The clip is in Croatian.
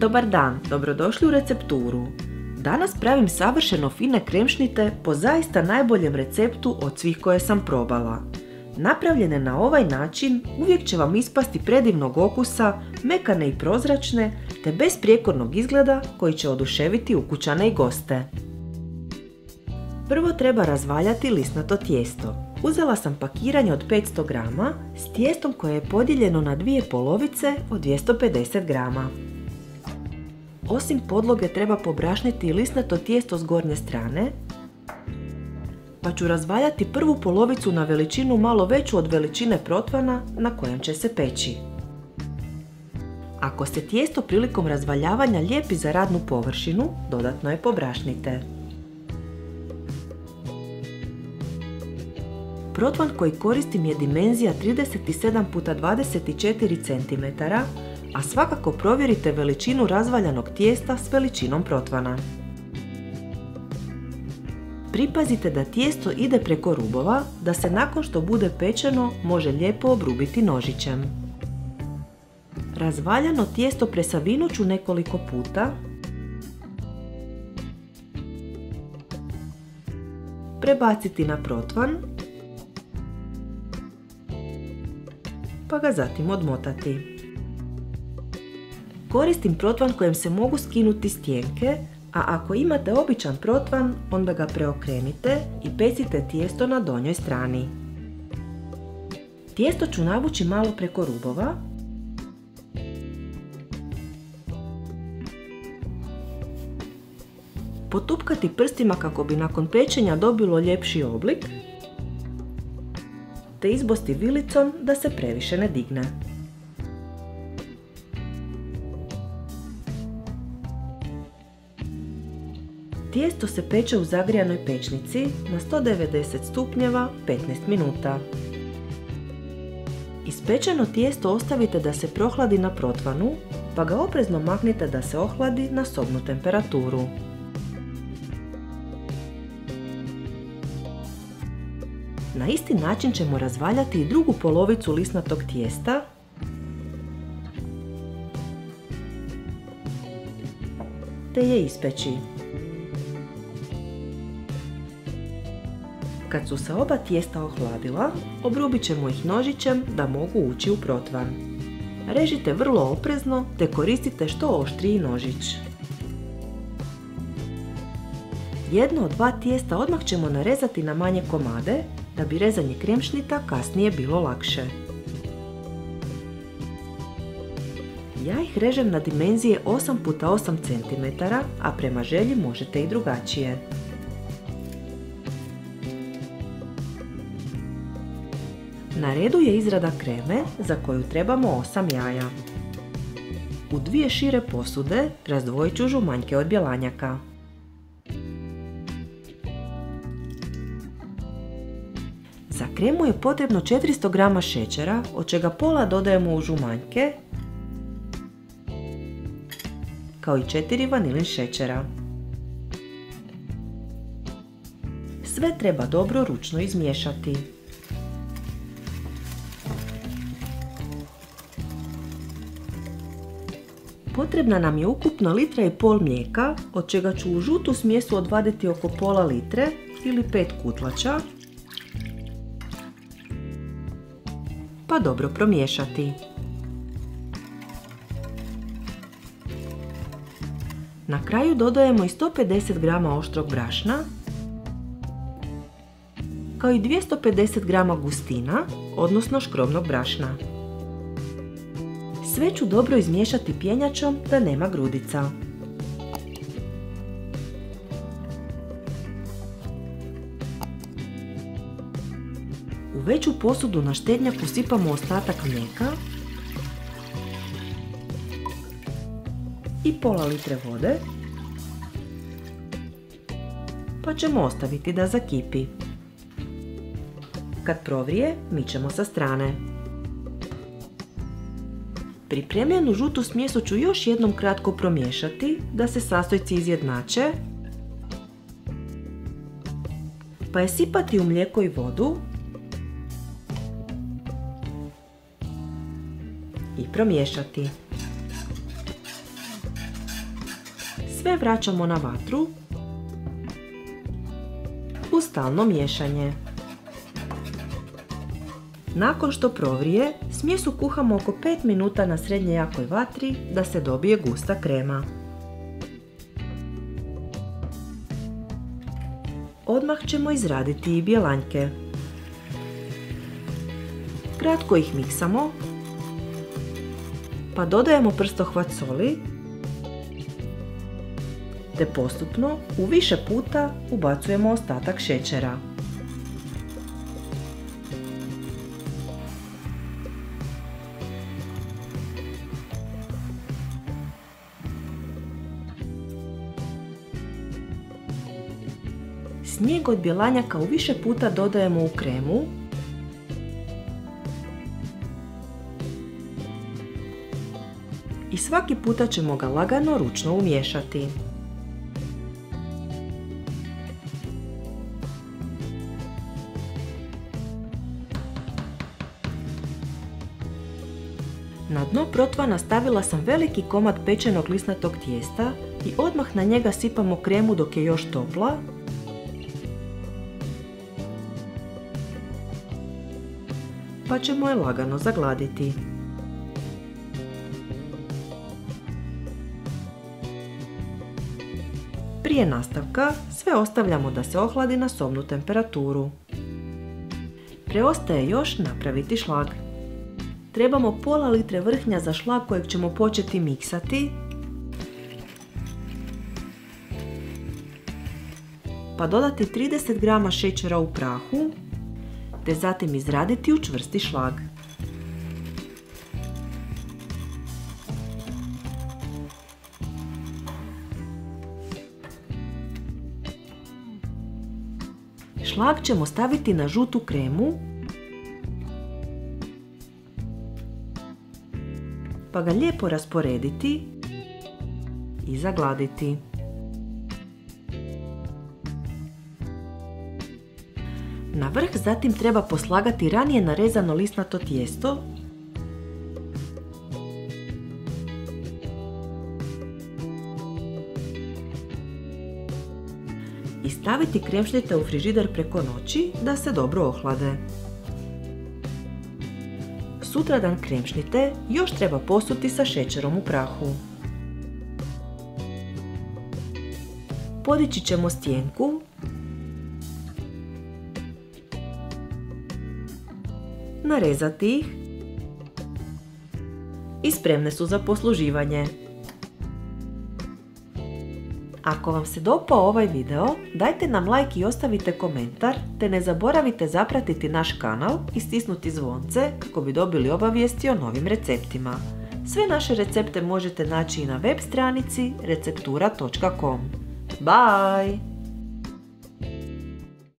Dobar dan, dobrodošli u recepturu. Danas pravim savršeno fine kremšnite po zaista najboljem receptu od svih koje sam probala. Napravljene na ovaj način uvijek će vam ispasti predivnog okusa, mekane i prozračne, te besprijekornog izgleda koji će oduševiti ukućane i goste. Prvo treba razvaljati lisnato tijesto. Uzela sam pakiranje od 500 g s tijestom koje je podijeljeno na dvije polovice od 250 g. Osim podloge treba pobrašniti i lisnato tijesto s gornje strane, pa ću razvaljati prvu polovicu na veličinu malo veću od veličine protvana na kojem će se peći. Ako se tijesto prilikom razvaljavanja lijepi za radnu površinu, dodatno je pobrašnite. Protvan koji koristim je dimenzija 37x24 cm, a svakako provjerite veličinu razvaljanog tijesta s veličinom protvana. Pripazite da tijesto ide preko rubova, da se nakon što bude pečeno može lijepo obrubiti nožićem. Razvaljano tijesto presavinut ću nekoliko puta, prebaciti na protvan, pa ga zatim odmotati. Koristim protvan kojem se mogu skinuti stjenke, a ako imate običan protvan, onda ga preokrenite i pecite tijesto na donjoj strani. Tijesto ću navući malo preko rubova, potupkati prstima kako bi nakon pečenja dobilo ljepši oblik, te izbosti vilicom da se previše ne digne. Tijesto se peče u zagrijanoj pećnici na 190 stupnjeva 15 minuta. Ispečeno tijesto ostavite da se prohladi na protvanu, pa ga oprezno maknite da se ohladi na sobnu temperaturu. Na isti način ćemo razvaljati i drugu polovicu lisnatog tijesta, te je ispeći. Kad su se oba tijesta ohladila, obrubit ćemo ih nožićem da mogu ući u protvan. Režite vrlo oprezno te koristite što oštriji nožić. Jedno od dva tijesta odmah ćemo narezati na manje komade da bi rezanje kremšnita kasnije bilo lakše. Ja ih režem na dimenzije 8x8 cm, a prema želji možete i drugačije. Na redu je izrada kreme za koju trebamo 8 jaja. U dvije šire posude razdvojit ću žumanjke od bjelanjaka. Za kremu je potrebno 400 g šećera, od čega pola dodajemo u žumanjke, kao i 4 vanilin šećera. Sve treba dobro ručno izmiješati. Potrebna nam je ukupno 1,5 litre mlijeka, od čega ću u žutu smjesu odvaditi oko pola litre ili 5 kutlača, pa dobro promiješati. Na kraju dodajemo i 150 g oštrog brašna, kao i 250 g gustina, odnosno škrobnog brašna. Sve ću dobro izmiješati pjenjačom da nema grudica. U veću posudu na štednjak usipamo ostatak mlijeka i pola litre vode, pa ćemo ostaviti da zakipi. Kad provrije, mičemo sa strane. Pripremljenu žutu smjesu ću još jednom kratko promiješati da se sastojci izjednače, pa je sipati u mlijeko i vodu i promiješati. Sve vraćamo na vatru uz stalno miješanje. Nakon što provrije, smjesu kuhamo oko 5 minuta na srednje jakoj vatri da se dobije gusta krema. Odmah ćemo izraditi i bjelanjke. Kratko ih miksamo, pa dodajemo prstohvat soli, te postupno u više puta ubacujemo ostatak šećera. Snijeg od bjelanjaka u više puta dodajemo u kremu i svaki puta ćemo ga lagano ručno umiješati. Na dno protvana stavila sam veliki komad pečenog lisnatog tijesta i odmah na njega sipamo kremu dok je još topla, pa ćemo je lagano zagladiti. Prije nastavka sve ostavljamo da se ohladi na sobnu temperaturu. Preostaje još napraviti šlag. Trebamo pola litre vrhnja za šlag kojeg ćemo početi miksati, pa dodati 30 g šećera u prahu, te zatim izraditi u čvrsti šlag. Šlag ćemo staviti na žutu kremu, pa ga lijepo rasporediti i zagladiti. Na vrh zatim treba poslagati ranije narezano lisnato tijesto i staviti kremšnite u frižider preko noći da se dobro ohlade. Sutradan kremšnite još treba posuti sa šećerom u prahu. Podići ćemo stjenku narezati ih i spremne su za posluživanje. Ako vam se dopao ovaj video, dajte nam like i ostavite komentar, te ne zaboravite zapratiti naš kanal i stisnuti zvonce kako bi dobili obavijesti o novim receptima. Sve naše recepte možete naći i na web stranici receptura.com. Bye!